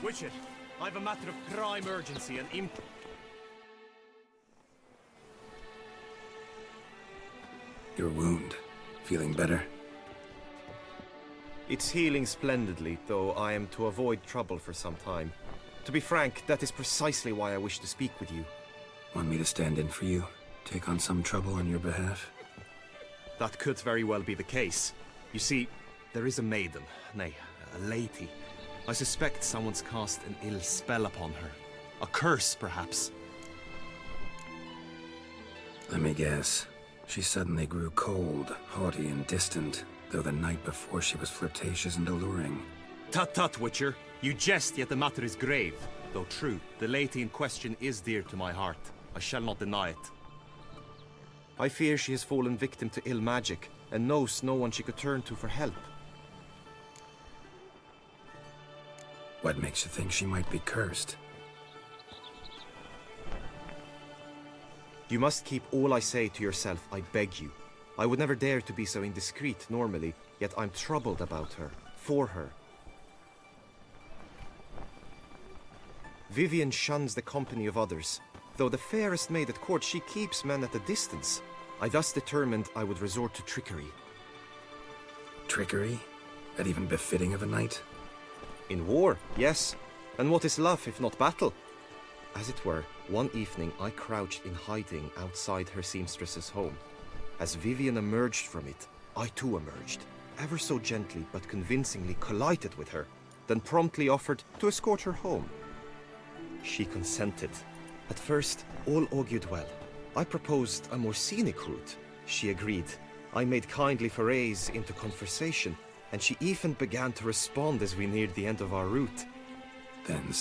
Witcher, I've a matter of prime urgency and Your wound. Feeling better? It's healing splendidly, though I am to avoid trouble for some time. To be frank, that is precisely why I wish to speak with you. Want me to stand in for you? Take on some trouble on your behalf? That could very well be the case. You see, there is a maiden, nay, a lady. I suspect someone's cast an ill spell upon her. A curse, perhaps. Let me guess. She suddenly grew cold, haughty, and distant, though the night before she was flirtatious and alluring. Tut tut, Witcher. You jest, yet the matter is grave. Though true, the lady in question is dear to my heart. I shall not deny it. I fear she has fallen victim to ill magic, and knows no one she could turn to for help. What makes you think she might be cursed? You must keep all I say to yourself, I beg you. I would never dare to be so indiscreet normally, yet I'm troubled about her, for her. Vivian shuns the company of others. Though the fairest maid at court, she keeps men at a distance. I thus determined I would resort to trickery. Trickery? That even befitting of a knight? In war, yes. And what is love if not battle? As it were, one evening I crouched in hiding outside her seamstress's home. As Vivian emerged from it, I too emerged, ever so gently but convincingly collided with her, then promptly offered to escort her home. She consented. At first, all augured well. I proposed a more scenic route. She agreed. I made kindly forays into conversation, and she even began to respond as we neared the end of our route. Then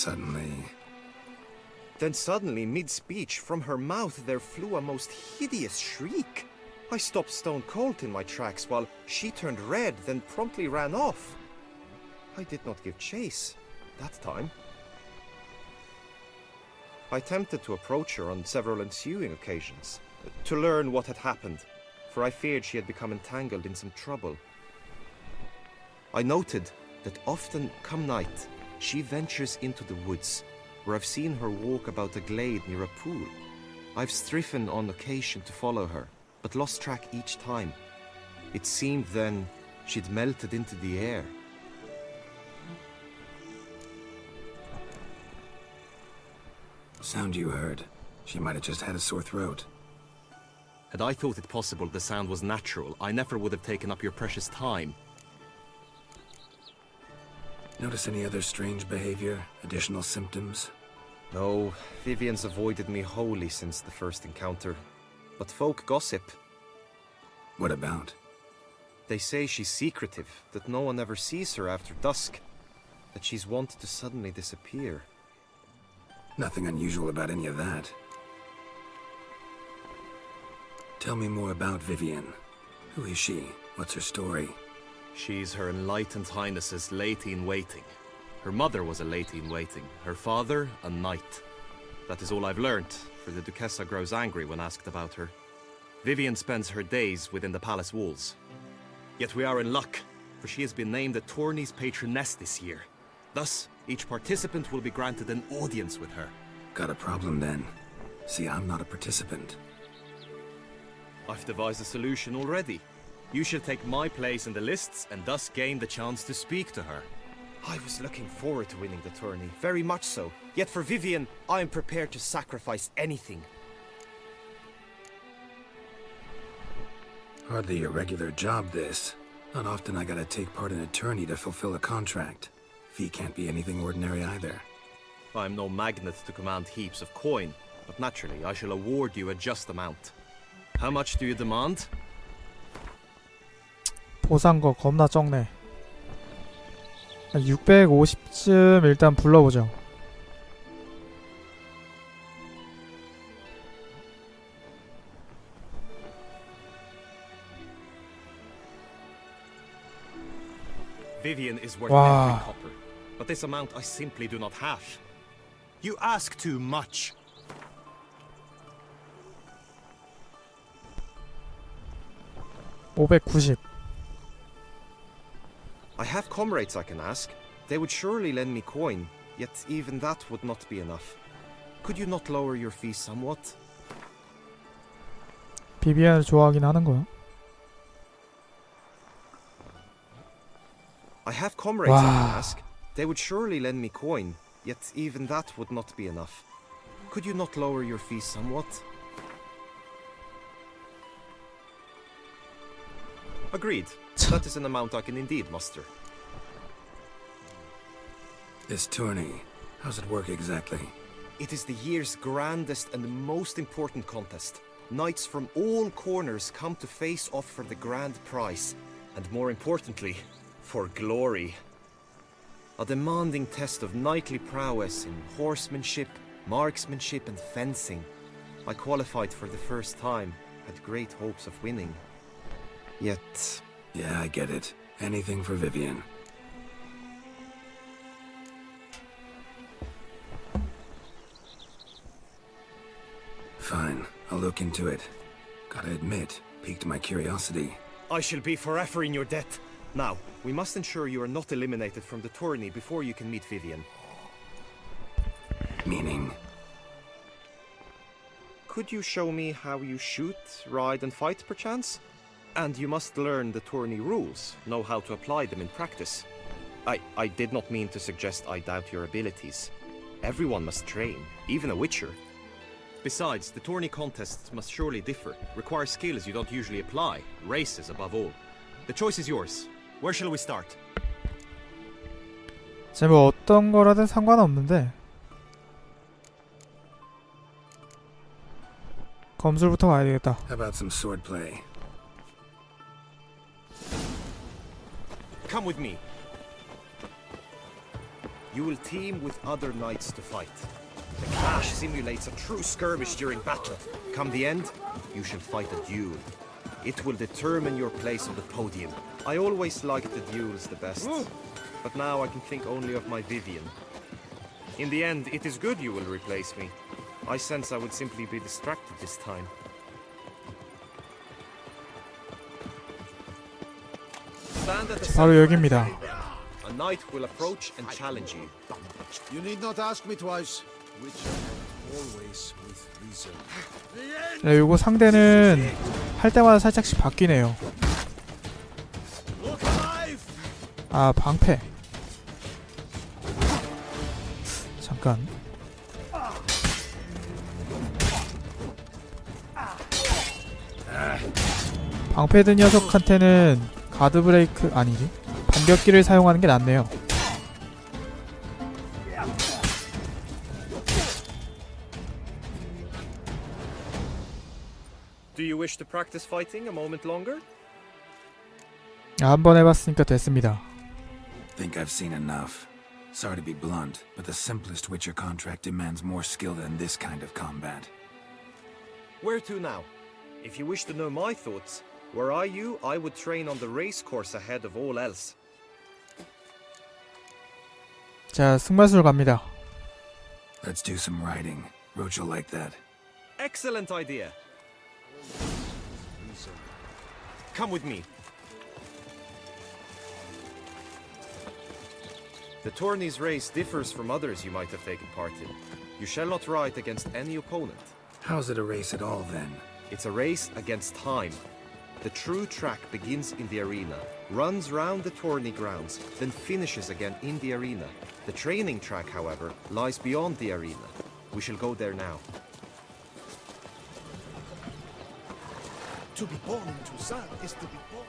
suddenly, mid-speech, from her mouth there flew a most hideous shriek. I stopped stone cold in my tracks while she turned red, then promptly ran off. I did not give chase that time. I attempted to approach her on several ensuing occasions, to learn what had happened, for I feared she had become entangled in some trouble. I noted that often, come night, she ventures into the woods, where I've seen her walk about a glade near a pool. I've striven on occasion to follow her, but lost track each time. It seemed then she'd melted into the air. sound you heard. She might have just had a sore throat. Had I thought it possible the sound was natural, I never would have taken up your precious time. Notice any other strange behavior? Additional symptoms? No, Vivian's avoided me wholly since the first encounter. But folk gossip. What about? They say she's secretive, that no one ever sees her after dusk, that she's wont to suddenly disappear. Nothing unusual about any of that. Tell me more about Vivian. Who is she? What's her story? She's Her Enlightened Highness's lady-in-waiting. Her mother was a lady-in-waiting, her father a knight. That is all I've learnt, for the Duchessa grows angry when asked about her. Vivian spends her days within the palace walls. Yet we are in luck, for she has been named the tourney's patroness this year. Thus, each participant will be granted an audience with her. Got a problem then. See, I'm not a participant. I've devised a solution already. You shall take my place in the lists and thus gain the chance to speak to her. I was looking forward to winning the tourney, very much so. Yet for Vivian, I am prepared to sacrifice anything. Hardly a regular job, this. Not often I gotta take part in a tourney to fulfill a contract. Fee can't be anything ordinary either. I'm no magnet to command heaps of coin, but naturally I shall award you a just amount. How much do you demand? 보상거 겁나 적네. 650쯤 일단 불러보죠. Vivian is worth every copper, but this amount I simply do not have. You ask too much. $590. I have comrades I can ask. They would surely lend me coin, yet even that would not be enough. Could you not lower your fees somewhat? 비비안을 좋아하긴 하는 거야. I have comrades I can Wow. ask. They would surely lend me coin, yet even that would not be enough. Could you not lower your fees somewhat? Agreed. That is an amount I can indeed muster. This tourney, how's it work exactly? It is the year's grandest and most important contest. Knights from all corners come to face off for the grand prize, and more importantly, for glory. A demanding test of knightly prowess in horsemanship, marksmanship, and fencing. I qualified for the first time, had great hopes of winning. Yet, Yeah, I get it. Anything for Vivian. Fine, I'll look into it. Gotta admit, piqued my curiosity. I shall be forever in your debt. Now, we must ensure you are not eliminated from the tourney before you can meet Vivian. Meaning? Could you show me how you shoot, ride, and fight, perchance? And you must learn the tourney rules, know how to apply them in practice. I did not mean to suggest I doubt your abilities. Everyone must train, even a witcher. Besides, the tourney contests must surely differ, require skills you don't usually apply, races above all. The choice is yours. Where shall we start? 제뭐 어떤 거라든 상관없는데 검술부터 가야 되겠다. How about some swordplay? Come with me. You will team with other knights to fight. The clash simulates a true skirmish during battle. Come the end, you shall fight a duel. It will determine your place on the podium. I always liked the duels the best, but now I can think only of my Vivian. In the end, it is good you will replace me. I sense I would simply be distracted this time. Stand at the 바로 center. 여기입니다. A knight will approach and challenge you. You need not ask me twice. Which always with reason. 네, 요거 상대는 할 때마다 살짝씩 바뀌네요. Look alive! 아, 방패. 잠깐. 방패 든 녀석한테는 가드 브레이크 아니지? 반격기를 사용하는 게 낫네요. Do you wish to practice fighting a moment longer? 한 번 해봤으니까 됐습니다. Think I've seen enough. Sorry to be blunt, but the simplest Witcher contract demands more skill than this kind of combat. Where to now? If you wish to know my thoughts, were I you, I would train on the race course ahead of all else. 자, 승마술 갑니다. Let's do some riding. Roach will like that. Excellent idea. Come with me. The tourney's race differs from others you might have taken part in. You shall not ride against any opponent. How's it a race at all, then? It's a race against time. The true track begins in the arena, runs round the tourney grounds, then finishes again in the arena. The training track, however, lies beyond the arena. We shall go there now. To be born into Zan is to be born.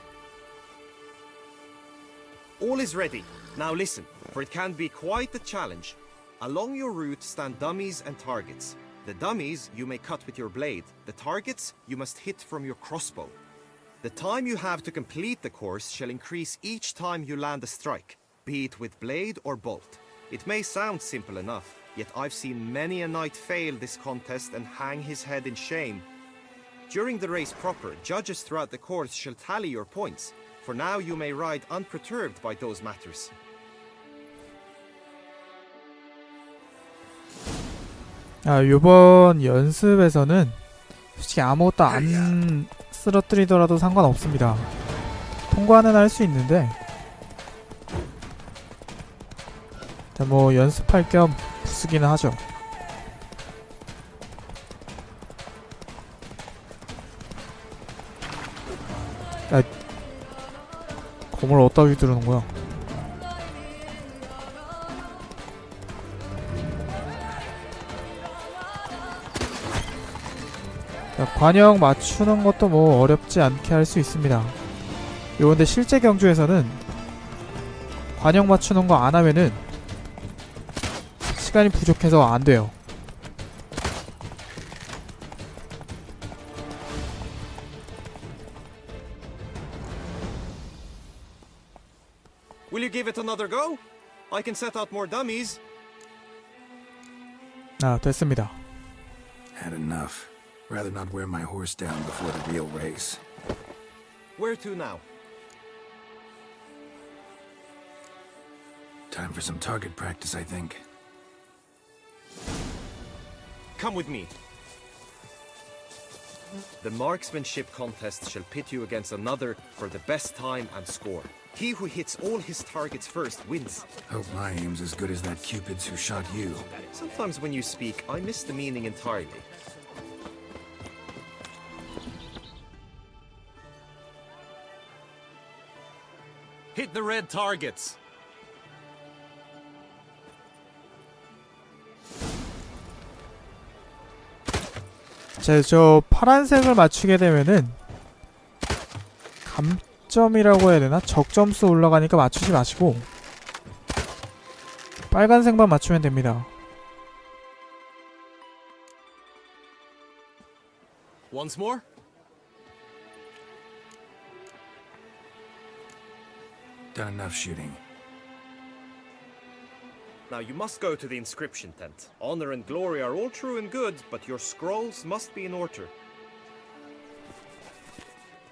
All is ready. Now listen, for it can be quite a challenge. Along your route stand dummies and targets. The dummies you may cut with your blade. The targets you must hit from your crossbow. The time you have to complete the course shall increase each time you land a strike, be it with blade or bolt. It may sound simple enough, yet I've seen many a knight fail this contest and hang his head in shame. During the race proper, judges throughout the course shall tally your points. For now you may ride unperturbed by those matters. 아, 요번 연습에서는 솔직히 아무것도 안 쓰러뜨리더라도 상관없습니다. 통과는 할 수 있는데 자, 뭐 연습할 겸 부수기는 하죠. 야, 검을 어디다 휘두르는 거야? 자, 관역 맞추는 것도 뭐 어렵지 않게 할 수 있습니다. 요런데 실제 경주에서는 관역 맞추는 거 안 하면은 시간이 부족해서 안 돼요. Will you give it another go? I can set out more dummies. 아, 됐습니다. Had enough. Rather not wear my horse down before the real race. Where to now? Time for some target practice, I think. Come with me. The marksmanship contest shall pit you against another for the best time and score. He who hits all his targets first wins. Hope my aim's as good as that Cupid's who shot you. Sometimes when you speak, I miss the meaning entirely. Hit the red targets. 자, 저 파란색을 맞추게 되면은 감점이라고 해야 되나? 적점수 올라가니까 맞추지 마시고 빨간색만 맞추면 됩니다. Once more. Done enough shooting. Now you must go to the inscription tent. Honor and glory are all true and good, but your scrolls must be in order.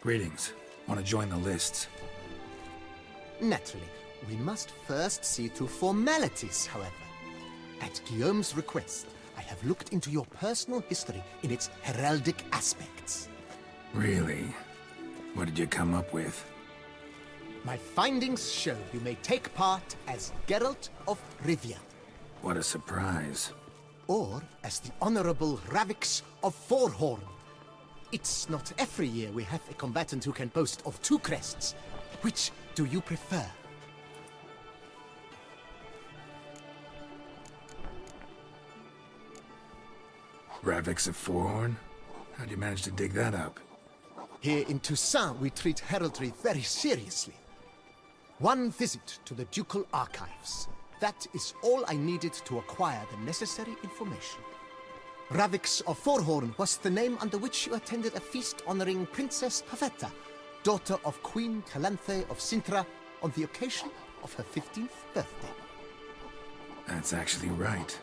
Greetings. Want to join the lists? Naturally, we must first see to formalities, however. At Guillaume's request, I have looked into your personal history in its heraldic aspects. Really? What did you come up with? My findings show you may take part as Geralt of Rivia, What a surprise. or as the Honorable Ravix of Forhorn. It's not every year we have a combatant who can boast of two crests. Which do you prefer? Ravix of Forhorn? How'd you manage to dig that up? Here in Toussaint, we treat heraldry very seriously. One visit to the ducal archives. That is all I needed to acquire the necessary information. Ravix of Forhorn was the name under which you attended a feast honoring Princess Pavetta, daughter of Queen Calanthe of Sintra, on the occasion of her 15th birthday. That's actually right.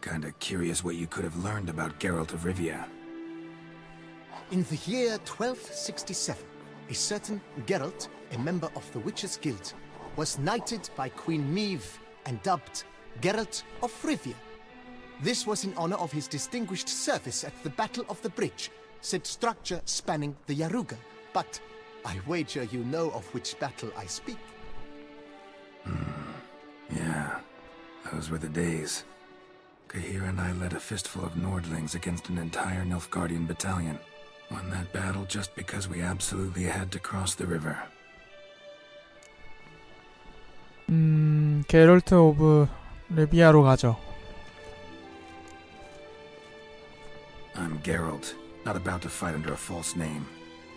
Kinda curious what you could have learned about Geralt of Rivia. In the year 1267, a certain Geralt, a member of the Witches' Guild, was knighted by Queen Meve and dubbed Geralt of Rivia. This was in honor of his distinguished service at the Battle of the Bridge, said structure spanning the Yaruga. But I wager you know of which battle I speak. Yeah, those were the days. Kahir and I led a fistful of Nordlings against an entire Nilfgaardian battalion. Won that battle just because we absolutely had to cross the river. 게롤트 오브 레비아로 가죠. I'm Geralt, not about to fight under a false name.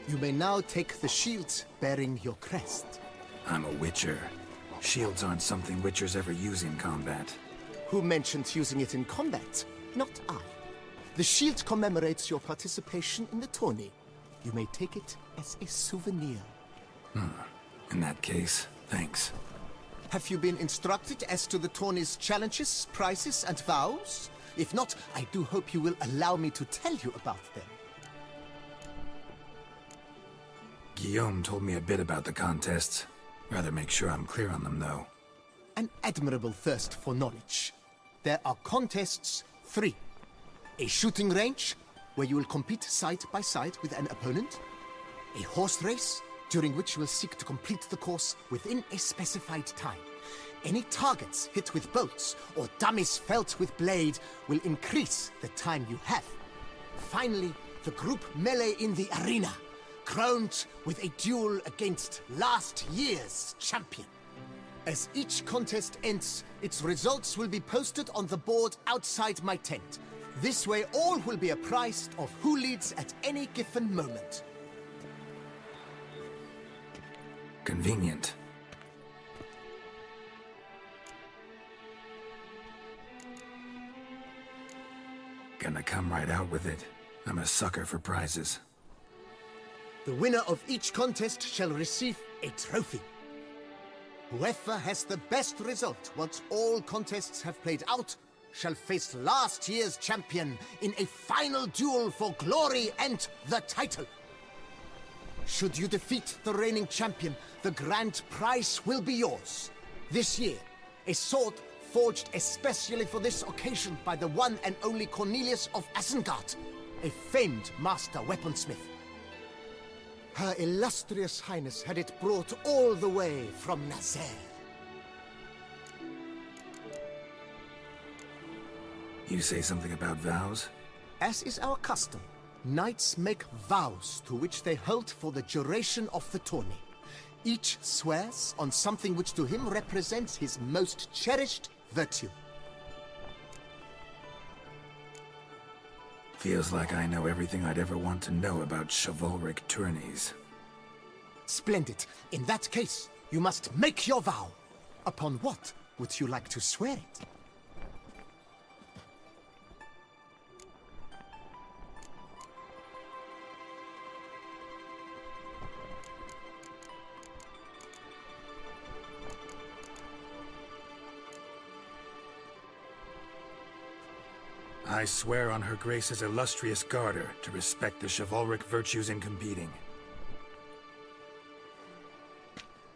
You may now take the shield bearing your crest. I'm a Witcher. Shields aren't something Witchers ever use in combat. Who mentioned using it in combat? Not I. The shield commemorates your participation in the tourney. You may take it as a souvenir. In that case, thanks. Have you been instructed as to the tourney's challenges, prizes, and vows? If not, I do hope you will allow me to tell you about them. Guillaume told me a bit about the contests. Rather make sure I'm clear on them, though. An admirable thirst for knowledge. There are contests 3. A shooting range, where you will compete side by side with an opponent. A horse race, during which you will seek to complete the course within a specified time. Any targets hit with bolts or dummies felt with blade will increase the time you have. Finally, the group melee in the arena, crowned with a duel against last year's champion. As each contest ends, its results will be posted on the board outside my tent. This way all will be apprised of who leads at any given moment. Convenient. Gonna come right out with it. I'm a sucker for prizes. The winner of each contest shall receive a trophy. Whoever has the best result once all contests have played out shall face last year's champion in a final duel for glory and the title. Should you defeat the reigning champion, the grand prize will be yours. This year, a sword forged especially for this occasion by the one and only Cornelius of Isengard, a famed master weaponsmith. Her illustrious highness had it brought all the way from Nazaire. You say something about vows? As is our custom, knights make vows to which they hold for the duration of the tourney. Each swears on something which to him represents his most cherished virtue. Feels like I know everything I'd ever want to know about chivalric tourneys. Splendid. In that case, you must make your vow. Upon what would you like to swear it? I swear on Her Grace's illustrious garter to respect the chivalric virtues in competing.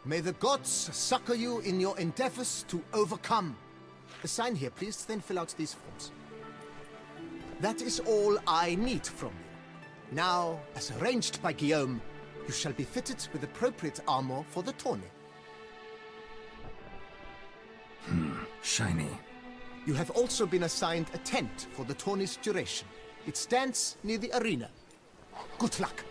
May the gods succor you in your endeavors to overcome. Sign here, please, then fill out these forms. That is all I need from you. Now, as arranged by Guillaume, you shall be fitted with appropriate armor for the tourney. Shiny. You have also been assigned a tent for the tourney's duration. It stands near the arena. Good luck.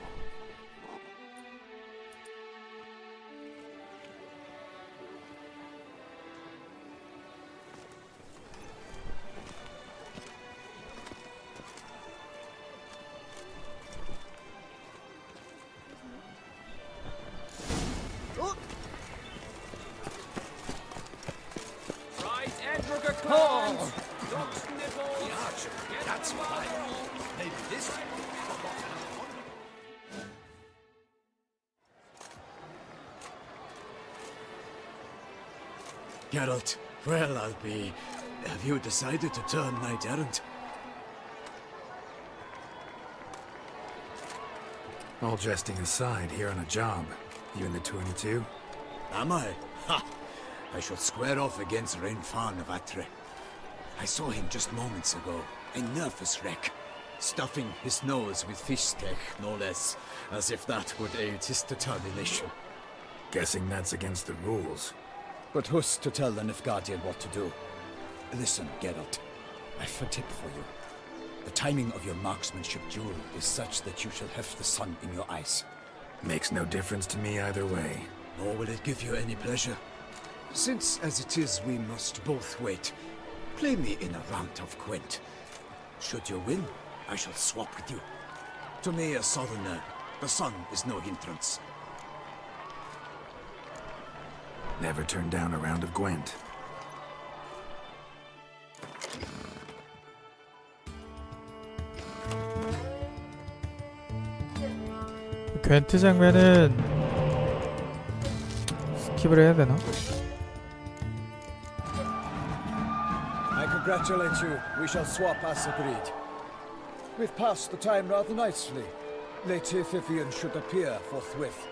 Geralt, well, I'll be... Have you decided to turn knight-errant? All jesting aside, here on a job. You in the tourney too? Am I? Ha! I shall square off against Rainfan of Atre. I saw him just moments ago, a nervous wreck. Stuffing his nose with fish steak, no less, as if that would aid his determination. Guessing that's against the rules. But who's to tell the Nilfgaardian what to do? Listen, Geralt, I've a tip for you. The timing of your marksmanship duel is such that you shall have the sun in your eyes. Makes no difference to me either way. Nor will it give you any pleasure. Since, as it is, we must both wait, play me in a round of Gwent. Should you win, I shall swap with you. To me, a southerner, the sun is no hindrance. Never turn down a round of Gwent. 괜트 장면은 스킵을 해야 되나? I congratulate you. We shall swap as agreed. We've passed the time rather nicely. Lady Vivian should appear forthwith.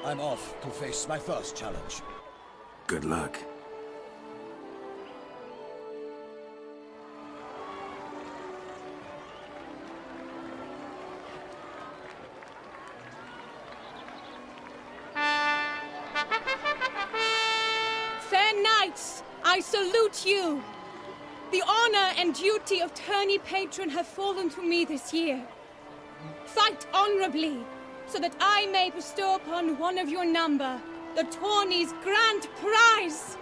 I'm off to face my first challenge. Good luck. I salute you. The honor and duty of tourney patron have fallen to me this year. Fight honorably, so that I may bestow upon one of your number the tourney's grand prize.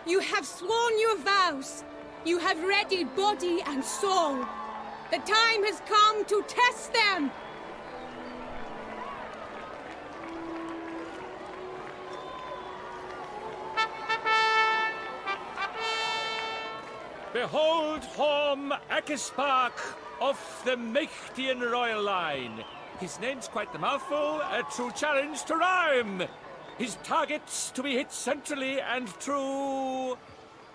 You have sworn your vows. You have readied body and soul. The time has come to test them. Behold Horm Akispark of the Mechtian royal line. His name's quite the mouthful, a true challenge to rhyme. His targets to be hit centrally and true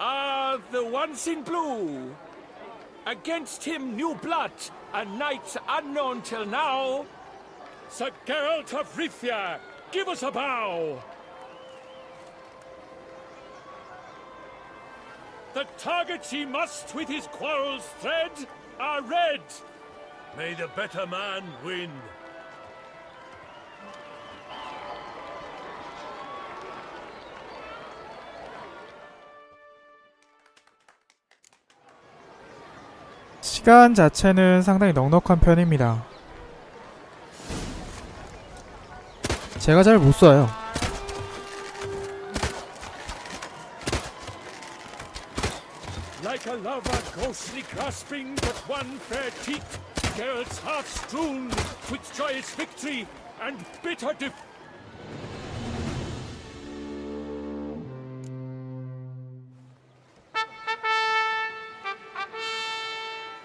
are the ones in blue. Against him new blood, a knight unknown till now. Sir Geralt of Rivia, give us a bow. The targets he must with his quarrels thread are red. May the better man win. 시간 자체는 상당히 넉넉한 편입니다. 제가 잘 못 쏴요. Like a lover ghostly grasping but one fair teeth, Geralt's heart strewn with joyous victory and bitter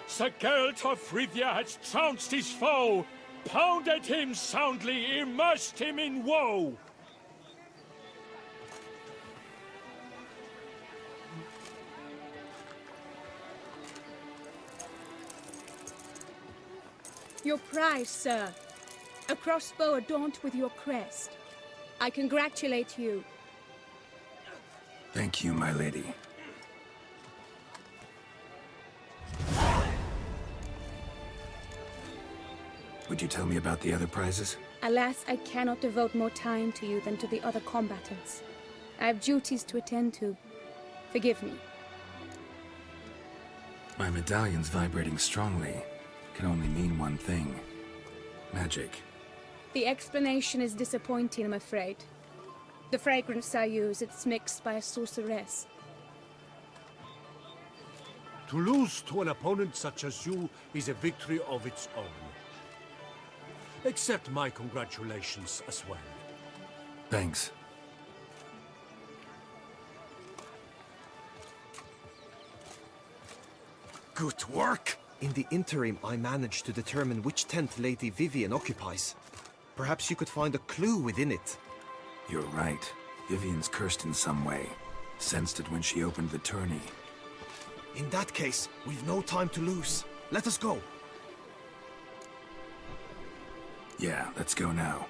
Sir Geralt of Rivia has trounced his foe, pounded him soundly, immersed him in woe. Your prize, sir. A crossbow adorned with your crest. I congratulate you. Thank you, my lady. Would you tell me about the other prizes? Alas, I cannot devote more time to you than to the other combatants. I have duties to attend to. Forgive me. My medallion's vibrating strongly. Can only mean one thing. Magic. The explanation is disappointing, I'm afraid. The fragrance I use, it's mixed by a sorceress. To lose to an opponent such as you is a victory of its own. Accept my congratulations as well. Thanks. Good work! In the interim, I managed to determine which tent Lady Vivian occupies. Perhaps you could find a clue within it. You're right. Vivian's cursed in some way. Sensed it when she opened the tourney. In that case, we've no time to lose. Let us go. Yeah, let's go now.